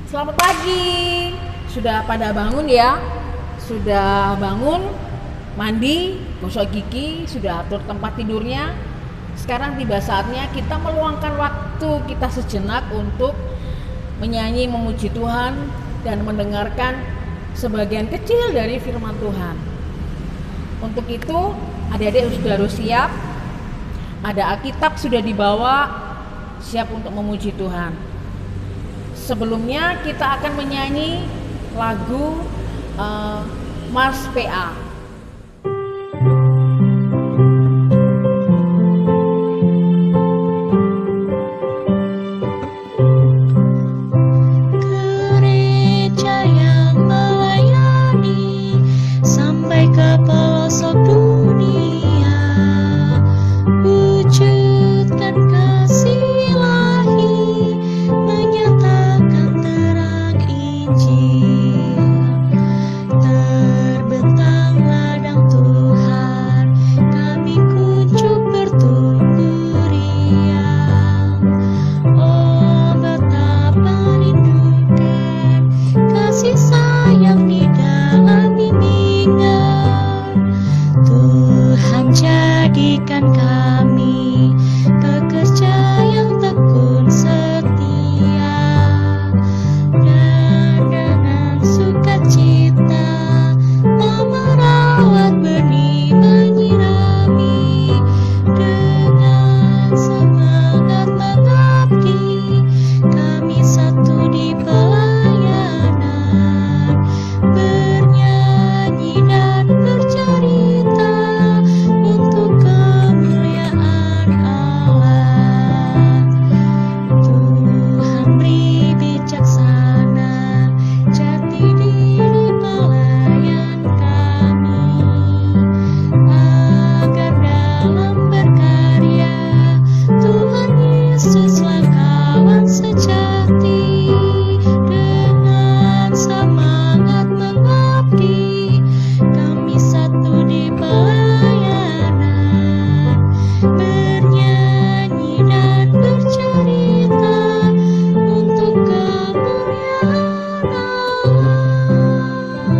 Selamat pagi. Sudah pada bangun ya? Sudah bangun, mandi, gosok gigi, sudah atur tempat tidurnya. Sekarang tiba saatnya kita meluangkan waktu kita sejenak untuk menyanyi memuji Tuhan dan mendengarkan sebagian kecil dari firman Tuhan. Untuk itu, adik-adik sudah harus siap. Ada Alkitab sudah dibawa, siap untuk memuji Tuhan. Sebelumnya kita akan menyanyi lagu Mars PA. Gereja yang melayani sampai ke pelosok dunia, wujudkan kasih ilahi, menyatakan terang Injil. Terbentang ladang Tuhan, kami kunjung bertumbuh riang. Oh, betapa rindukan kasih sayang di dalam bimbingan. Tuhan jadikan kami pekerja yang tekun setia, dan dengan sukacita merawat benih, menyirami, dengan semangat mengabdi. Kami satu di pelayanan, bernyanyi dan bercerita untuk kemuliaan Allah. Tuhan beri bijaksana jati diri pelayan kami, agar dalam berkarya Tuhan Yesuslah kawan sejati. Dengan semangat mengabdi, kami satu di pelayanan, bernyanyi dan bercerita untuk kemuliaan Allah.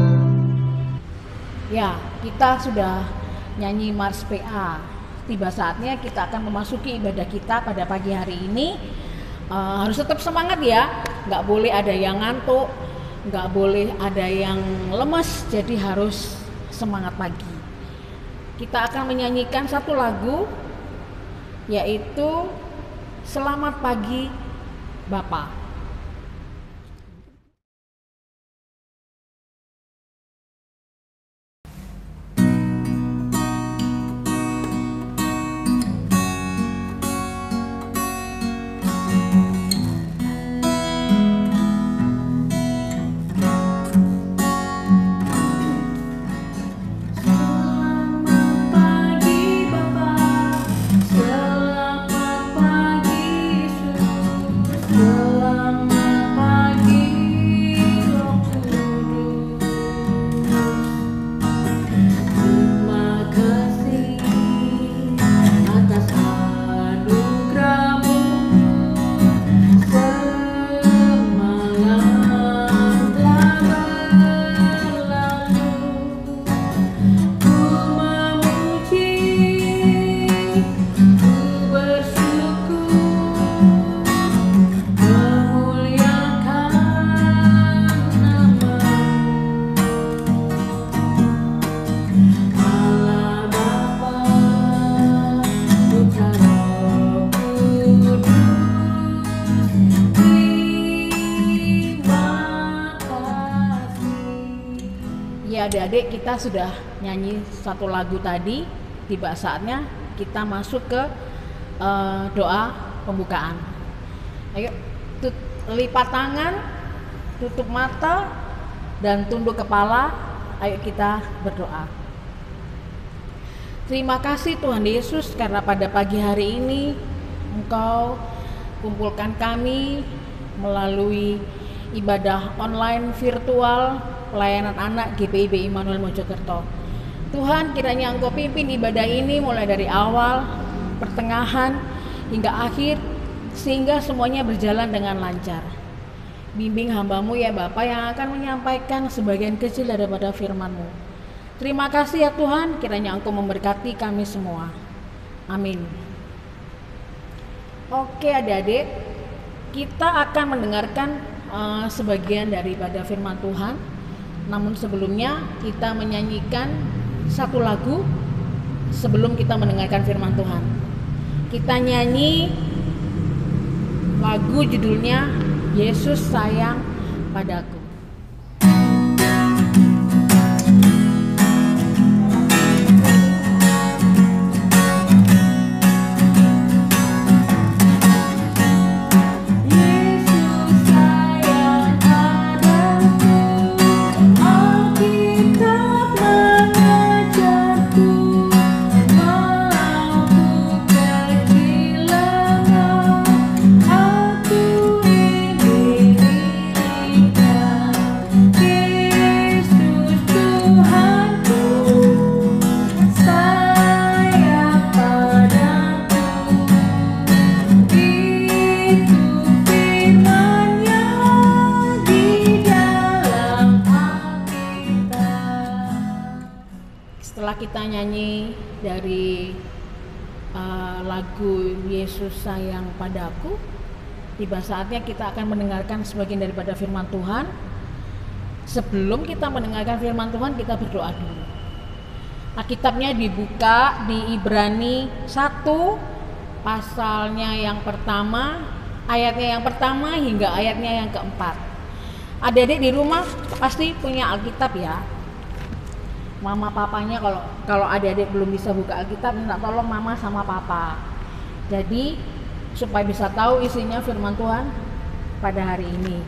Ya, kita sudah nyanyi Mars PA. Tiba saatnya kita akan memasuki ibadah kita pada pagi hari ini. Harus tetap semangat ya, nggak boleh ada yang ngantuk, nggak boleh ada yang lemes, jadi harus semangat pagi. Kita akan menyanyikan satu lagu, yaitu Selamat Pagi Bapa. Selamat pagi Bapa, selamat pagi Yesus, selamat pagi Roh Kudus. Terima kasih atas anugerah-Mu, semalam telah berlalu. Ku memuji, ku bersyukur, memuliakan nama-Mu. Allah Bapa, Putra Roh Kudus, terima kasih. Ya adik-adik, kita sudah nyanyi satu lagu tadi. Tiba saatnya kita masuk ke doa pembukaan. Ayo, lipat tangan, tutup mata, dan tunduk kepala. Ayo kita berdoa. Terima kasih Tuhan Yesus, karena pada pagi hari ini Engkau kumpulkan kami melalui ibadah online virtual pelayanan anak GPIB Immanuel Mojokerto. Tuhan, kiranya Engkau pimpin ibadah ini mulai dari awal, pertengahan, hingga akhir, sehingga semuanya berjalan dengan lancar. Bimbing hamba-Mu ya Bapa yang akan menyampaikan sebagian kecil daripada firman-Mu. Terima kasih ya Tuhan, kiranya Engkau memberkati kami semua. Amin. Oke adik-adik, kita akan mendengarkan sebagian daripada firman Tuhan. Namun sebelumnya kita menyanyikan satu lagu sebelum kita mendengarkan firman Tuhan. Kita nyanyi lagu judulnya Yesus Sayang Padaku. Setelah kita nyanyi dari lagu Yesus Sayang Padaku, tiba saatnya kita akan mendengarkan sebagian daripada firman Tuhan. Sebelum kita mendengarkan firman Tuhan, kita berdoa dulu. Alkitabnya dibuka di Ibrani 1 pasalnya yang pertama, ayatnya yang pertama hingga ayatnya yang keempat. Adik-adik di rumah pasti punya Alkitab ya. Mama papanya kalau adik-adik belum bisa buka Alkitab, minta tolong mama sama papa. Jadi supaya bisa tahu isinya firman Tuhan pada hari ini.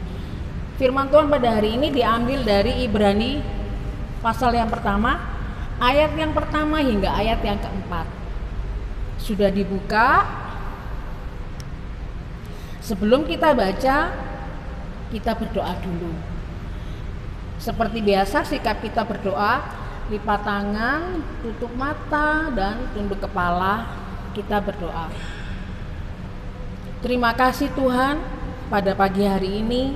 Firman Tuhan pada hari ini diambil dari Ibrani pasal yang pertama, ayat yang pertama hingga ayat yang keempat. Sudah dibuka. Sebelum kita baca, kita berdoa dulu. Seperti biasa sikap kita berdoa, lipat tangan, tutup mata, dan tunduk kepala. Kita berdoa. Terima kasih Tuhan, pada pagi hari ini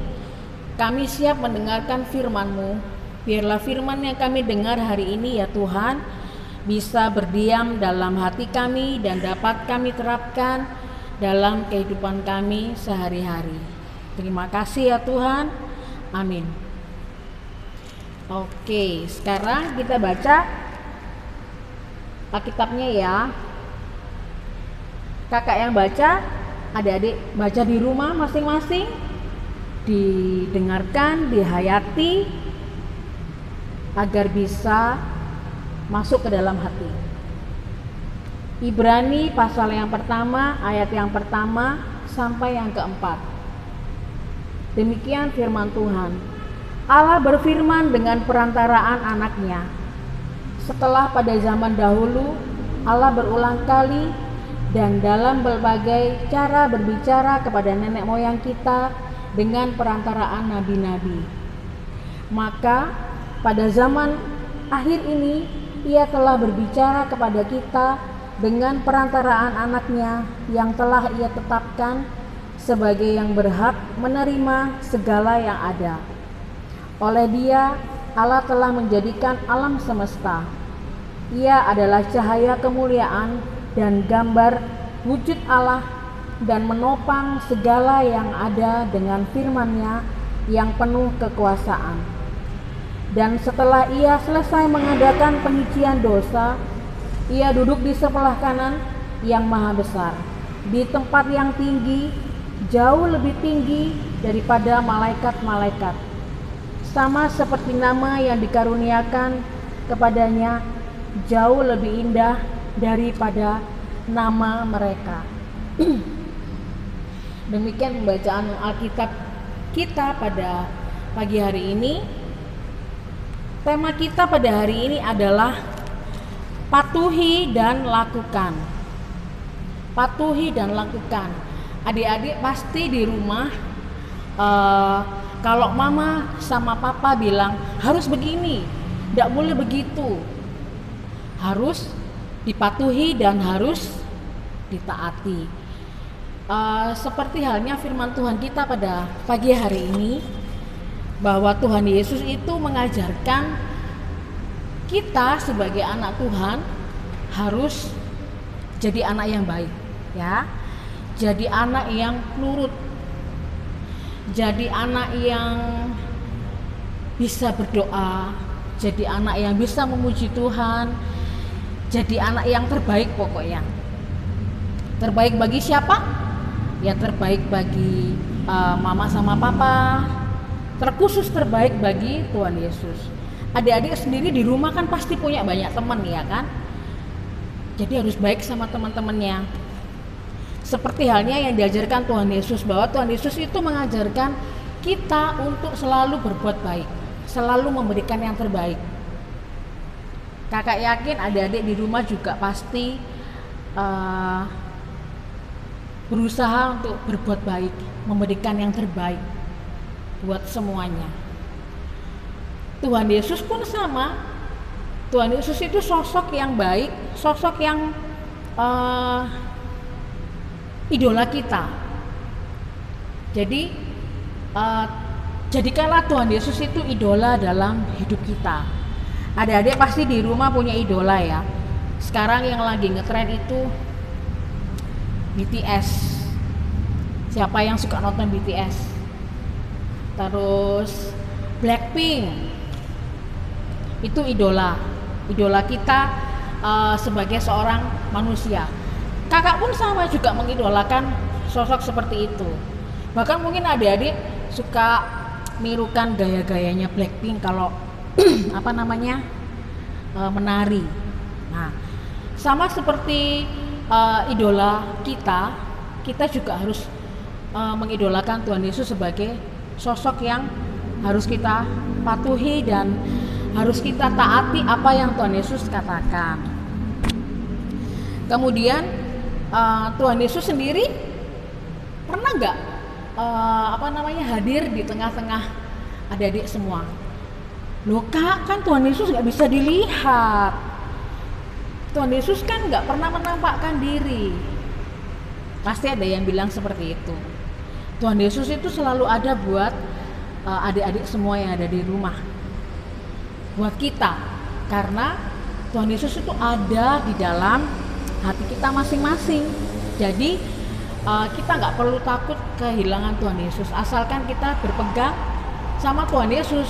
kami siap mendengarkan firman-Mu. Biarlah firman yang kami dengar hari ini ya Tuhan bisa berdiam dalam hati kami dan dapat kami terapkan dalam kehidupan kami sehari-hari. Terima kasih ya Tuhan. Amin. Oke, sekarang kita baca Alkitabnya ya. Kakak yang baca, adik-adik baca di rumah masing-masing, didengarkan, dihayati agar bisa masuk ke dalam hati. Ibrani pasal yang pertama, ayat yang pertama sampai yang keempat. Demikian firman Tuhan. Allah berfirman dengan perantaraan anaknya. Setelah pada zaman dahulu Allah berulang kali dan dalam berbagai cara berbicara kepada nenek moyang kita dengan perantaraan nabi-nabi. Maka pada zaman akhir ini Ia telah berbicara kepada kita dengan perantaraan anaknya yang telah Ia tetapkan sebagai yang berhak menerima segala yang ada. Oleh Dia, Allah telah menjadikan alam semesta. Ia adalah cahaya kemuliaan dan gambar wujud Allah dan menopang segala yang ada dengan firman-Nya yang penuh kekuasaan. Dan setelah Ia selesai mengadakan penyucian dosa, Ia duduk di sebelah kanan yang maha besar, di tempat yang tinggi, jauh lebih tinggi daripada malaikat-malaikat. Sama seperti nama yang dikaruniakan kepadanya jauh lebih indah daripada nama mereka. Demikian pembacaan Alkitab kita pada pagi hari ini. Tema kita pada hari ini adalah patuhi dan lakukan. Patuhi dan lakukan. Adik-adik pasti di rumah kalau mama sama papa bilang harus begini, tidak boleh begitu, harus dipatuhi dan harus ditaati. Seperti halnya firman Tuhan kita pada pagi hari ini, bahwa Tuhan Yesus itu mengajarkan kita sebagai anak Tuhan harus jadi anak yang baik, ya. Jadi anak yang nurut. Jadi anak yang bisa berdoa, jadi anak yang bisa memuji Tuhan, jadi anak yang terbaik pokoknya. Terbaik bagi siapa? Ya terbaik bagi mama sama papa, terkhusus terbaik bagi Tuhan Yesus. Adik-adik sendiri di rumah kan pasti punya banyak teman, ya kan? Jadi harus baik sama teman-temannya. Seperti halnya yang diajarkan Tuhan Yesus, bahwa Tuhan Yesus itu mengajarkan kita untuk selalu berbuat baik, selalu memberikan yang terbaik. Kakak yakin adik-adik di rumah juga pasti berusaha untuk berbuat baik, memberikan yang terbaik buat semuanya. Tuhan Yesus pun sama. Tuhan Yesus itu sosok yang baik, sosok yang idola kita. Jadi jadikanlah Tuhan Yesus itu idola dalam hidup kita. Adik-adik pasti di rumah punya idola, ya. Sekarang yang lagi ngetren itu BTS. Siapa yang suka nonton BTS? Terus Blackpink. Itu idola kita sebagai seorang manusia. Kakak pun sama juga mengidolakan sosok seperti itu. Bahkan mungkin adik-adik suka nirukan gaya-gayanya Blackpink kalau menari. Nah, sama seperti idola kita juga harus mengidolakan Tuhan Yesus sebagai sosok yang harus kita patuhi dan harus kita taati apa yang Tuhan Yesus katakan. Kemudian Tuhan Yesus sendiri pernah nggak hadir di tengah-tengah adik-adik semua? Loh kak, kan Tuhan Yesus nggak bisa dilihat. Tuhan Yesus kan nggak pernah menampakkan diri. Pasti ada yang bilang seperti itu. Tuhan Yesus itu selalu ada buat adik-adik semua yang ada di rumah, buat kita, karena Tuhan Yesus itu ada di dalam hati kita masing-masing. Jadi kita nggak perlu takut kehilangan Tuhan Yesus, asalkan kita berpegang sama Tuhan Yesus.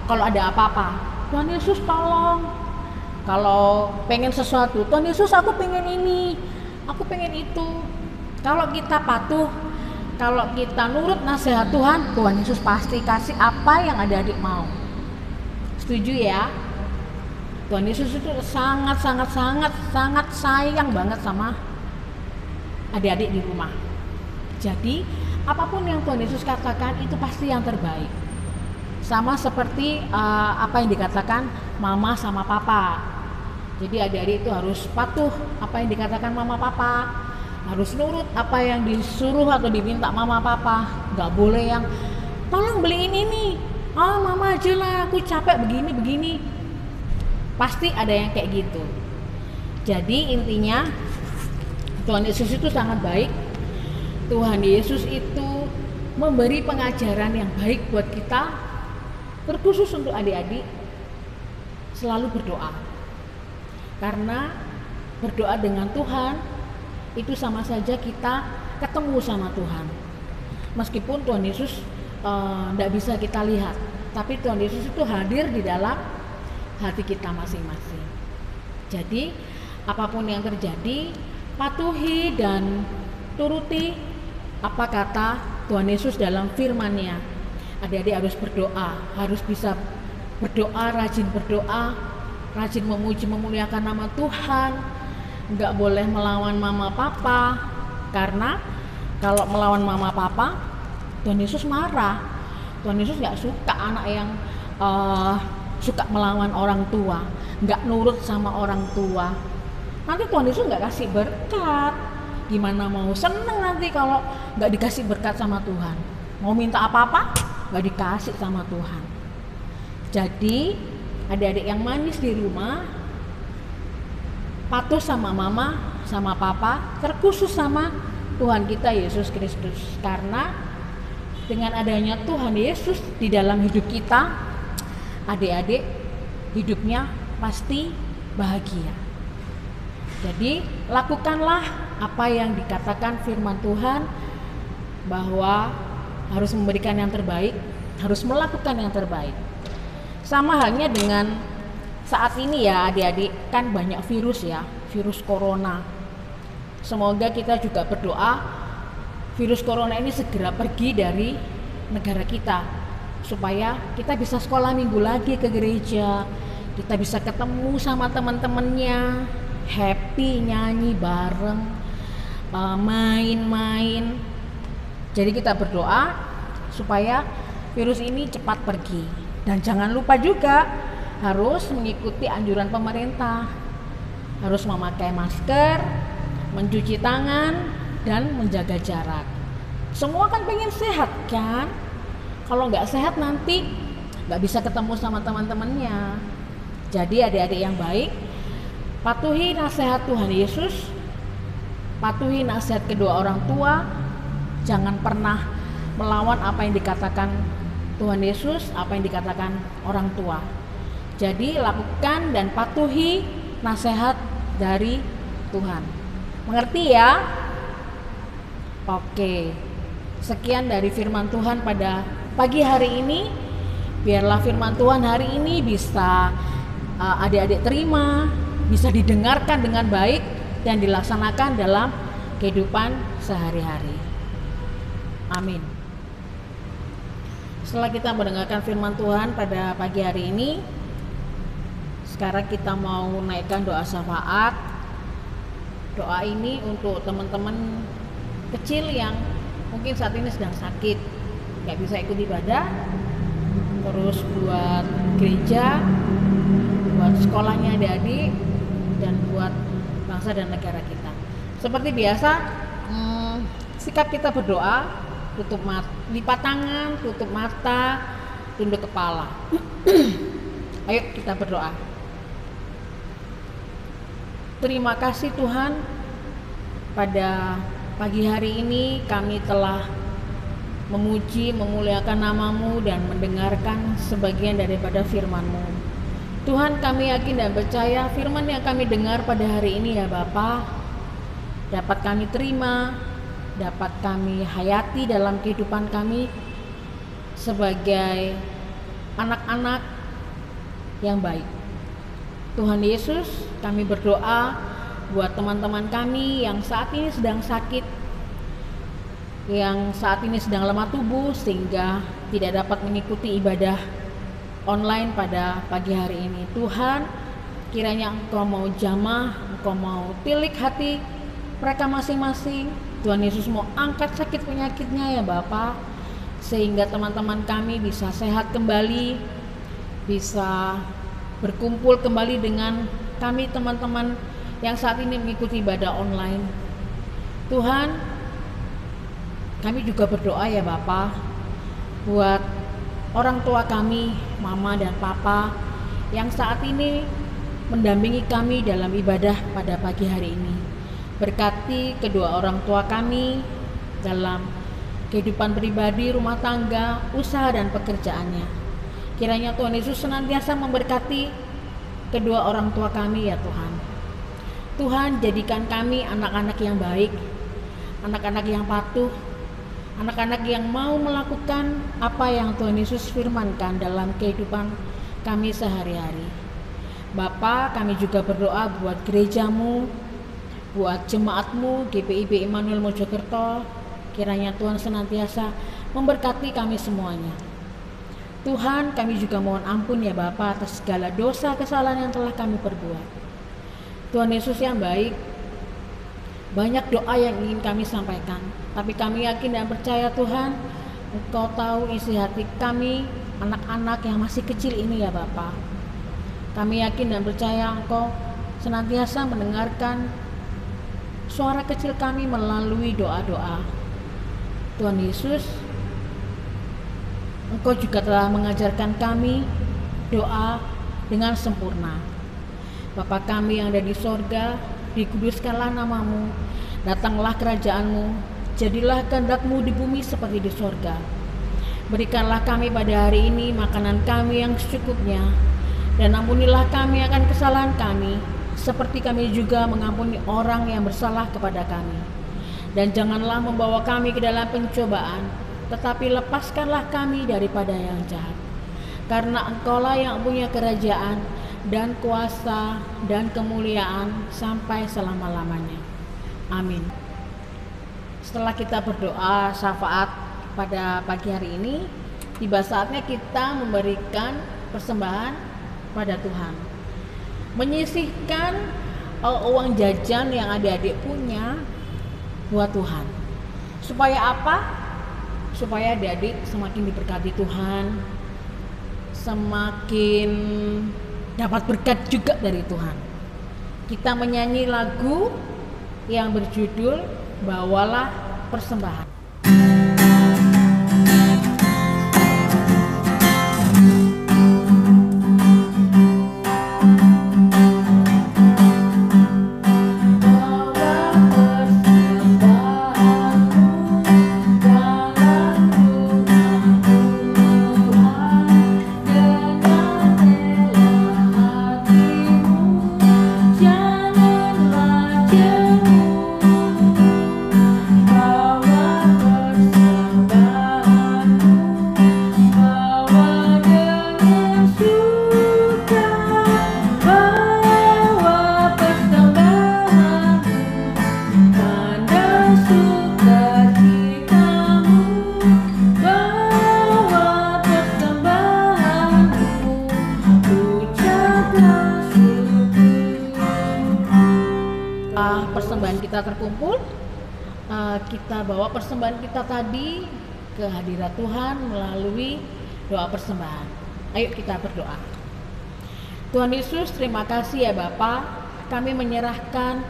Kalau ada apa-apa, Tuhan Yesus tolong. Kalau pengen sesuatu, Tuhan Yesus aku pengen ini, aku pengen itu. Kalau kita patuh, kalau kita nurut nasihat Tuhan, Tuhan Yesus pasti kasih apa yang adik-adik mau. Setuju ya? Tuhan Yesus itu sangat sayang banget sama adik-adik di rumah. Jadi apapun yang Tuhan Yesus katakan itu pasti yang terbaik. Sama seperti apa yang dikatakan mama sama papa. Jadi adik-adik itu harus patuh apa yang dikatakan mama papa, harus nurut apa yang disuruh atau diminta mama papa. Gak boleh yang tolong beliin ini, mama aja lah, aku capek begini. Pasti ada yang kayak gitu. Jadi intinya Tuhan Yesus itu sangat baik. Tuhan Yesus itu memberi pengajaran yang baik buat kita, terkhusus untuk adik-adik selalu berdoa. Karena berdoa dengan Tuhan itu sama saja kita ketemu sama Tuhan. Meskipun Tuhan Yesus tidak bisa kita lihat, tapi Tuhan Yesus itu hadir di dalam hati kita masing-masing. Jadi apapun yang terjadi, patuhi dan turuti apa kata Tuhan Yesus dalam firman-Nya. Adik-adik harus berdoa, harus bisa berdoa, rajin memuji memuliakan nama Tuhan. Nggak boleh melawan mama papa, karena kalau melawan mama papa Tuhan Yesus marah. Tuhan Yesus nggak suka anak yang suka melawan orang tua, nggak nurut sama orang tua. Nanti Tuhan Yesus nggak kasih berkat. Gimana mau seneng nanti kalau nggak dikasih berkat sama Tuhan? Mau minta apa-apa nggak dikasih sama Tuhan. Jadi adik-adik yang manis di rumah, patuh sama mama, sama papa, terkhusus sama Tuhan kita Yesus Kristus. Karena dengan adanya Tuhan Yesus di dalam hidup kita, adik-adik hidupnya pasti bahagia. Jadi lakukanlah apa yang dikatakan firman Tuhan, bahwa harus memberikan yang terbaik, harus melakukan yang terbaik. Sama halnya dengan saat ini ya adik-adik, kan banyak virus ya, virus corona. Semoga kita juga berdoa virus corona ini segera pergi dari negara kita, supaya kita bisa sekolah minggu lagi ke gereja, kita bisa ketemu sama teman-temannya, happy, nyanyi bareng, main-main. Jadi kita berdoa supaya virus ini cepat pergi. Dan jangan lupa juga harus mengikuti anjuran pemerintah, harus memakai masker, mencuci tangan, dan menjaga jarak. Semua kan pengen sehat kan? Kalau nggak sehat nanti nggak bisa ketemu sama teman-temannya. Jadi adik-adik yang baik, patuhi nasihat Tuhan Yesus, patuhi nasihat kedua orang tua, jangan pernah melawan apa yang dikatakan Tuhan Yesus, apa yang dikatakan orang tua. Jadi lakukan dan patuhi nasihat dari Tuhan. Mengerti ya? Oke. Sekian dari firman Tuhan pada pagi hari ini. Biarlah firman Tuhan hari ini bisa adik-adik terima, bisa didengarkan dengan baik dan dilaksanakan dalam kehidupan sehari-hari. Amin. Setelah kita mendengarkan firman Tuhan pada pagi hari ini, sekarang kita mau naikkan doa syafaat. Doa ini untuk teman-teman kecil yang mungkin saat ini sedang sakit, nggak bisa ikut ibadah, terus buat gereja, buat sekolahnya adik-adik, dan buat bangsa dan negara kita. Seperti biasa, sikap kita berdoa, tutup mata, lipat tangan, tutup mata, tunduk kepala. Ayo kita berdoa. Terima kasih Tuhan, pada pagi hari ini kami telah memuji, memuliakan nama-Mu dan mendengarkan sebagian daripada firman-Mu. Tuhan, kami yakin dan percaya firman yang kami dengar pada hari ini ya Bapa, dapat kami terima, dapat kami hayati dalam kehidupan kami sebagai anak-anak yang baik. Tuhan Yesus, kami berdoa buat teman-teman kami yang saat ini sedang sakit, yang saat ini sedang lemah tubuh sehingga tidak dapat mengikuti ibadah online pada pagi hari ini. Tuhan, kiranya Engkau mau jamah, Engkau mau tilik hati mereka masing-masing. Tuhan Yesus mau angkat sakit penyakitnya ya Bapa, sehingga teman-teman kami bisa sehat kembali, bisa berkumpul kembali dengan kami teman-teman yang saat ini mengikuti ibadah online. Tuhan, kami juga berdoa ya Bapa buat orang tua kami, Mama dan Papa yang saat ini mendampingi kami dalam ibadah pada pagi hari ini. Berkati kedua orang tua kami dalam kehidupan pribadi, rumah tangga, usaha dan pekerjaannya. Kiranya Tuhan Yesus senantiasa memberkati kedua orang tua kami ya Tuhan. Tuhan, jadikan kami anak-anak yang baik, anak-anak yang patuh, anak-anak yang mau melakukan apa yang Tuhan Yesus firmankan dalam kehidupan kami sehari-hari. Bapa, kami juga berdoa buat gerejamu, buat jemaatmu GPIB Immanuel Mojokerto. Kiranya Tuhan senantiasa memberkati kami semuanya. Tuhan, kami juga mohon ampun ya Bapa atas segala dosa kesalahan yang telah kami perbuat. Tuhan Yesus yang baik, banyak doa yang ingin kami sampaikan, tapi kami yakin dan percaya Tuhan, Engkau tahu isi hati kami, anak-anak yang masih kecil ini ya Bapa. Kami yakin dan percaya Engkau senantiasa mendengarkan suara kecil kami melalui doa-doa. Tuhan Yesus, Engkau juga telah mengajarkan kami doa dengan sempurna. Bapa kami yang ada di sorga, dikuduskanlah nama-Mu, datanglah kerajaan-Mu, Jadilah kehendak-Mu di bumi seperti di sorga. Berikanlah kami pada hari ini makanan kami yang secukupnya, dan ampunilah kami akan kesalahan kami, seperti kami juga mengampuni orang yang bersalah kepada kami. Dan janganlah membawa kami ke dalam pencobaan, tetapi lepaskanlah kami daripada yang jahat. Karena Engkaulah yang punya kerajaan dan kuasa dan kemuliaan sampai selama-lamanya. Amin. Setelah kita berdoa syafaat pada pagi hari ini, tiba saatnya kita memberikan persembahan pada Tuhan. Menyisihkan uang jajan yang adik-adik punya buat Tuhan. Supaya apa? Supaya adik-adik semakin diberkati Tuhan, semakin dapat berkat juga dari Tuhan. Kita menyanyi lagu yang berjudul Bawalah Persembahan. Persembahan kita terkumpul, kita bawa persembahan kita tadi ke hadirat Tuhan melalui doa persembahan. Ayo kita berdoa. Tuhan Yesus, terima kasih ya Bapa, kami menyerahkan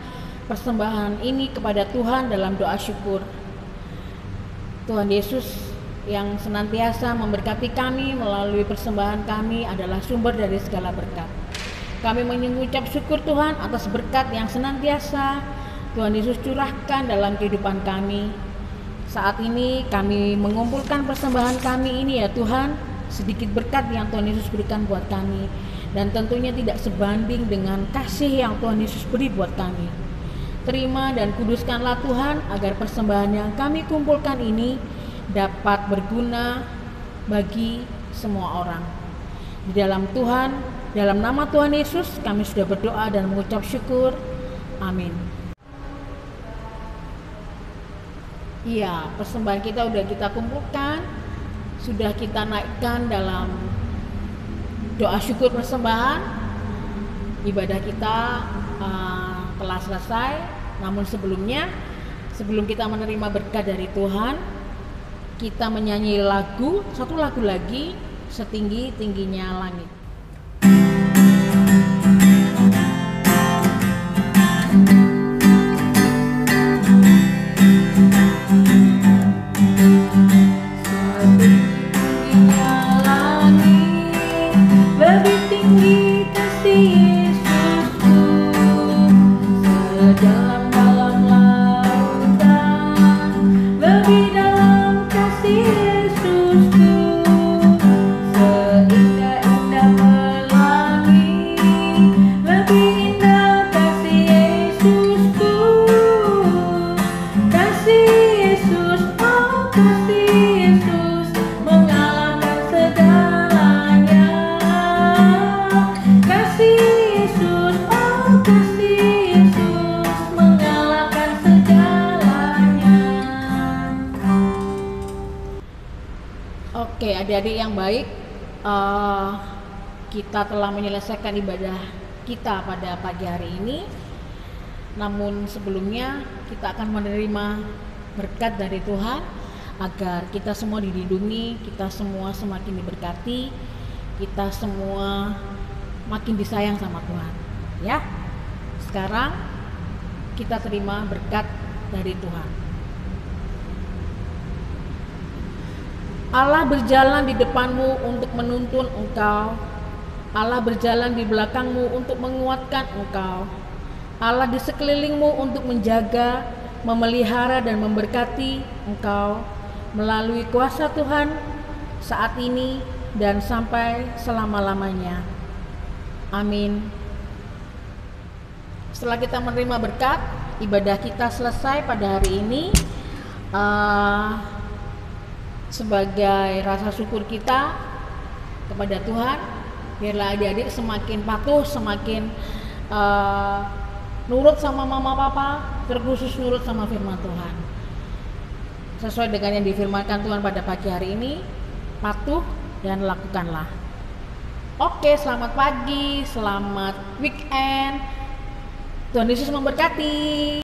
persembahan ini kepada Tuhan dalam doa syukur. Tuhan Yesus yang senantiasa memberkati kami melalui persembahan kami adalah sumber dari segala berkat. Kami mengucap syukur Tuhan atas berkat yang senantiasa Tuhan Yesus curahkan dalam kehidupan kami. Saat ini kami mengumpulkan persembahan kami ini ya Tuhan, sedikit berkat yang Tuhan Yesus berikan buat kami, dan tentunya tidak sebanding dengan kasih yang Tuhan Yesus beri buat kami. Terima dan kuduskanlah Tuhan agar persembahan yang kami kumpulkan ini dapat berguna bagi semua orang. Di dalam Tuhan, dalam nama Tuhan Yesus kami sudah berdoa dan mengucap syukur. Amin. Iya, persembahan kita sudah kita kumpulkan, sudah kita naikkan dalam doa syukur persembahan. Ibadah kita telah selesai, namun sebelum kita menerima berkat dari Tuhan, kita menyanyi satu lagu lagi, Setinggi-tingginya Langit. Oke, adik-adik yang baik, kita telah menyelesaikan ibadah kita pada pagi hari ini. Namun sebelumnya kita akan menerima berkat dari Tuhan agar kita semua dilindungi, kita semua semakin diberkati, kita semua makin disayang sama Tuhan. Ya, sekarang kita terima berkat dari Tuhan. Allah berjalan di depanmu untuk menuntun engkau. Allah berjalan di belakangmu untuk menguatkan engkau. Allah di sekelilingmu untuk menjaga memelihara dan memberkati engkau melalui kuasa Tuhan saat ini dan sampai selama-lamanya. Amin. Setelah kita menerima berkat, ibadah kita selesai pada hari ini. Sebagai rasa syukur kita kepada Tuhan, biarlah adik-adik semakin patuh, semakin nurut sama mama papa, terkhusus nurut sama firman Tuhan. Sesuai dengan yang difirmankan Tuhan pada pagi hari ini, patuh dan lakukanlah. Oke, selamat pagi, selamat weekend. Tuhan Yesus memberkati.